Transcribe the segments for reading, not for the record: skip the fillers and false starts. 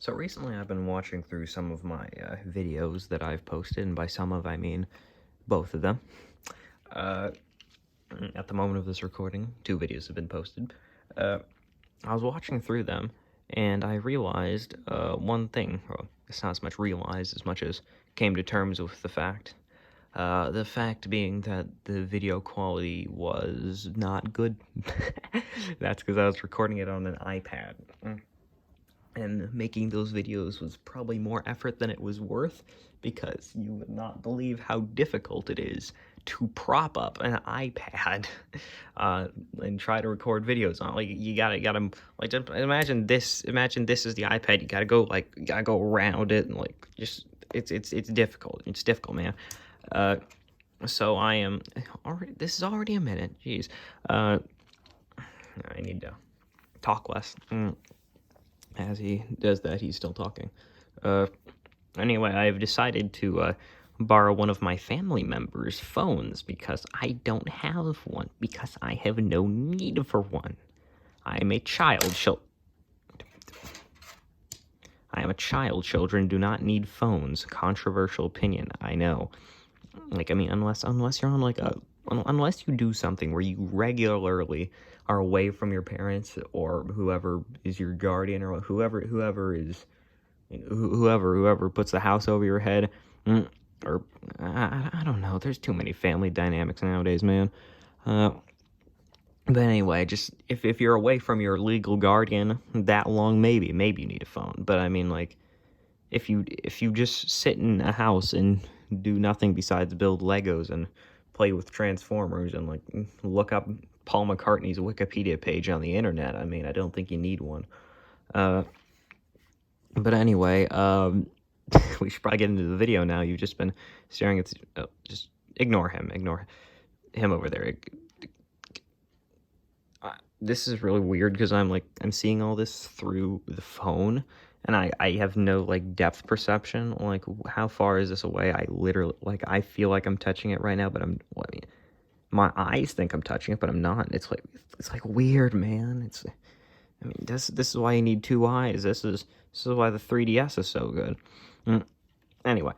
So recently I've been watching through some of my videos that I've posted, and by some of I mean both of them. Uh, at the moment of this recording, 2 videos have been posted. I was watching through them, and I realized one thing. Well, it's not as much realized as much as came to terms with the fact. The fact being that the video quality was not good. That's because I was recording it on an iPad. And making those videos was probably more effort than it was worth, because you would not believe how difficult it is to prop up an iPad and try to record videos on. Like, you gotta like, just imagine this is the iPad. You gotta go around it, and like, just it's difficult. It's difficult, man. So I am already. This is already a minute. Jeez. I need to talk less. As he does that, he's still talking. Anyway, I've decided to borrow one of my family members' phones because I don't have one, because I have no need for one. I am a child. Children do not need phones. Controversial opinion, I know. Like, I mean, unless you're on unless you do something where you regularly are away from your parents or whoever is your guardian, or whoever puts the house over your head, or I don't know. There's too many family dynamics nowadays, man. But anyway, just if you're away from your legal guardian that long, maybe you need a phone. But I mean, like, if you just sit in a house and do nothing besides build Legos and play with Transformers and like look up Paul McCartney's Wikipedia page on the internet, I mean, I don't think you need one. But anyway, we should probably get into the video now. You've just been staring at just ignore him over there. This is really weird because I'm seeing all this through the phone, and I have no like depth perception. Like, how far is this away? I literally, like, I feel like I'm touching it right now, but my eyes think I'm touching it, but I'm not. It's like weird, man. This is why you need 2 eyes. This is why the 3DS is so good. Anyway,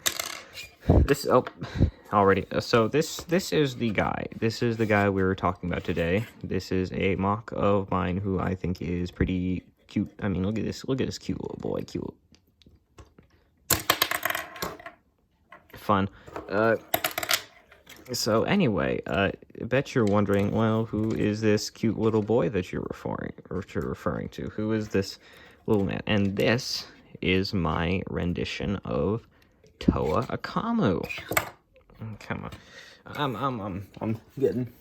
so this is the guy. This is the guy we were talking about today. This is a mock of mine who I think is pretty cute. I mean, look at this cute little boy. Cute. Fun. So anyway, I bet you're wondering, well, who is this cute little boy that you're referring to? Who is this little man? And this is my rendition of Toa Ahkmou. Come on. I'm getting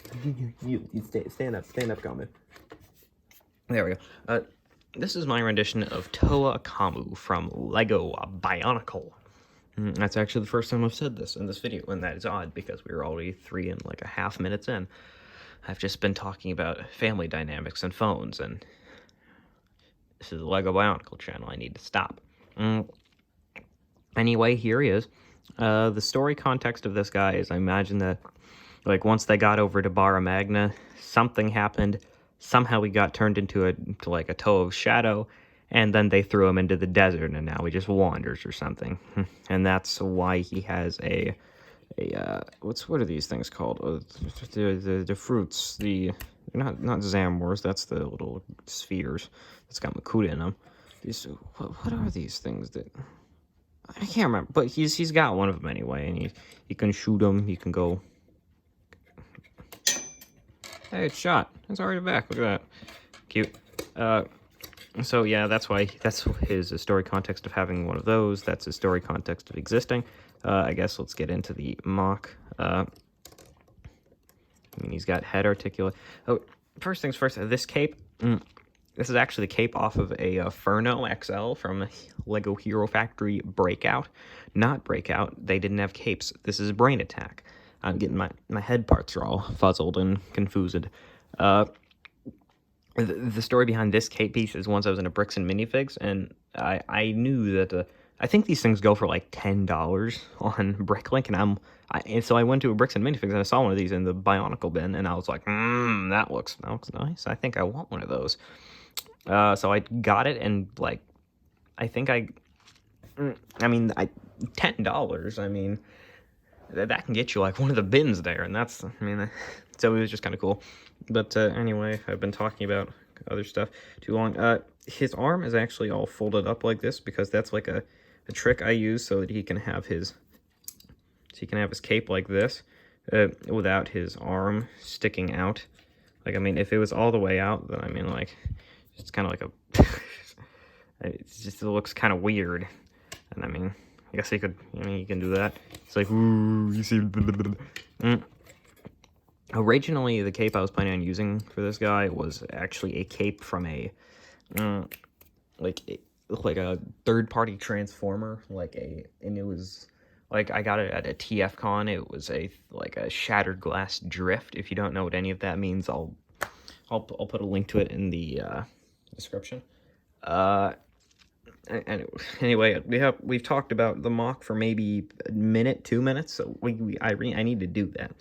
you stand up, comment. There we go. This is my rendition of Toa Ahkmou from Lego Bionicle. That's actually the first time I've said this in this video, and that is odd because we were already 3.5 minutes in. I've just been talking about family dynamics and phones, and this is the Lego Bionicle channel. I need to stop. Anyway, here he is. The story context of this guy is, I imagine that, like, once they got over to Barra Magna, something happened. Somehow he got turned into a toe of shadow, and then they threw him into the desert, and now he just wanders or something. And that's why he has what are these things called? The fruits. Not Zamwars. That's the little spheres that's got Makuta in them. What are these things that? I can't remember, but he's got one of them anyway, and you can shoot him. You can go. Hey, it's shot. It's already back. Look at that. Cute. So yeah, that's his story context of having one of those. That's his story context of existing. I guess let's get into the mock. I mean, he's got head articulate. Oh, first things first, this cape. This is actually the cape off of a Furno XL from Lego Hero Factory Breakout. Not Breakout. They didn't have capes. This is Brain Attack. I'm getting my head parts are all fuzzled and confused. The story behind this cape piece is once I was in a Bricks and Minifigs, and I knew that I think these things go for like $10 on Bricklink, and so I went to a Bricks and Minifigs and I saw one of these in the Bionicle bin, and I was like, that looks nice. I think I want one of those. So I got it, and like I think I mean, $10, I mean, that can get you, like, one of the bins there, and that's, I mean, so it was just kind of cool. But, anyway, I've been talking about other stuff too long. His arm is actually all folded up like this, because that's, like, a trick I use so that he can have his cape like this, without his arm sticking out. Like, I mean, if it was all the way out, then, I mean, like, it's kind of like a, it looks kind of weird. And I mean, I guess he could, you can do that. It's like, ooh, you see. Originally, the cape I was planning on using for this guy was actually a cape from a, like a third-party transformer, and it was, like, I got it at a TF Con. It was like a shattered glass drift. If you don't know what any of that means, I'll put a link to it in the description. Anyway, we've talked about the MOC for maybe a minute, 2 minutes, so I need to do that.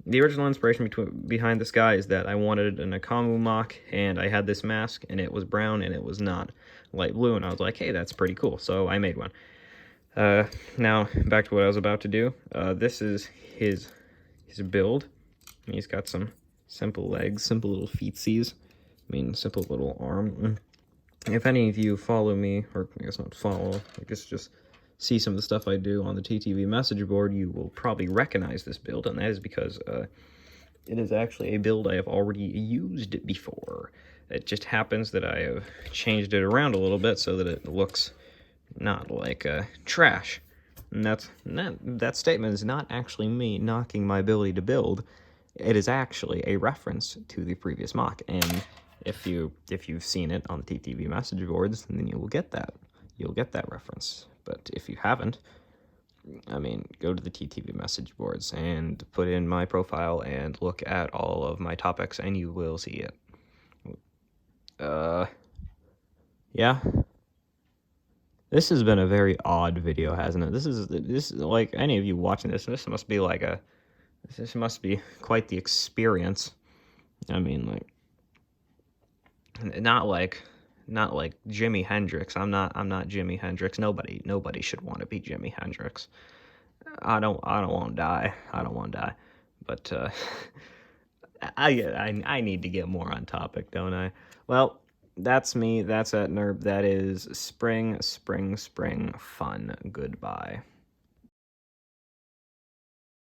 The original inspiration behind this guy is that I wanted an Ahkmou MOC, and I had this mask, and it was brown, and it was not light blue, and I was like, hey, that's pretty cool, so I made one. Now, back to what I was about to do. This is his build. He's got some simple legs, simple little feetsies. I mean, simple little arm. If any of you follow me, or I guess not follow, I guess just see some of the stuff I do on the TTV message board, you will probably recognize this build, and that is because it is actually a build I have already used before. It just happens that I have changed it around a little bit so that it looks not like trash. And that statement is not actually me knocking my ability to build. It is actually a reference to the previous MOC, and if you've seen it on the TTV message boards, then you will get that. You'll get that reference. But if you haven't, I mean, go to the TTV message boards and put in my profile and look at all of my topics, and you will see it. Yeah. This has been a very odd video, hasn't it? This is like, any of you watching this must be quite the experience. I mean, like, not like Jimi Hendrix. I'm not Jimi Hendrix. Nobody should want to be Jimi Hendrix. I don't want to die. I don't want to die. But I need to get more on topic, don't I? Well, that's me. That's Etnurb. That is spring fun. Goodbye.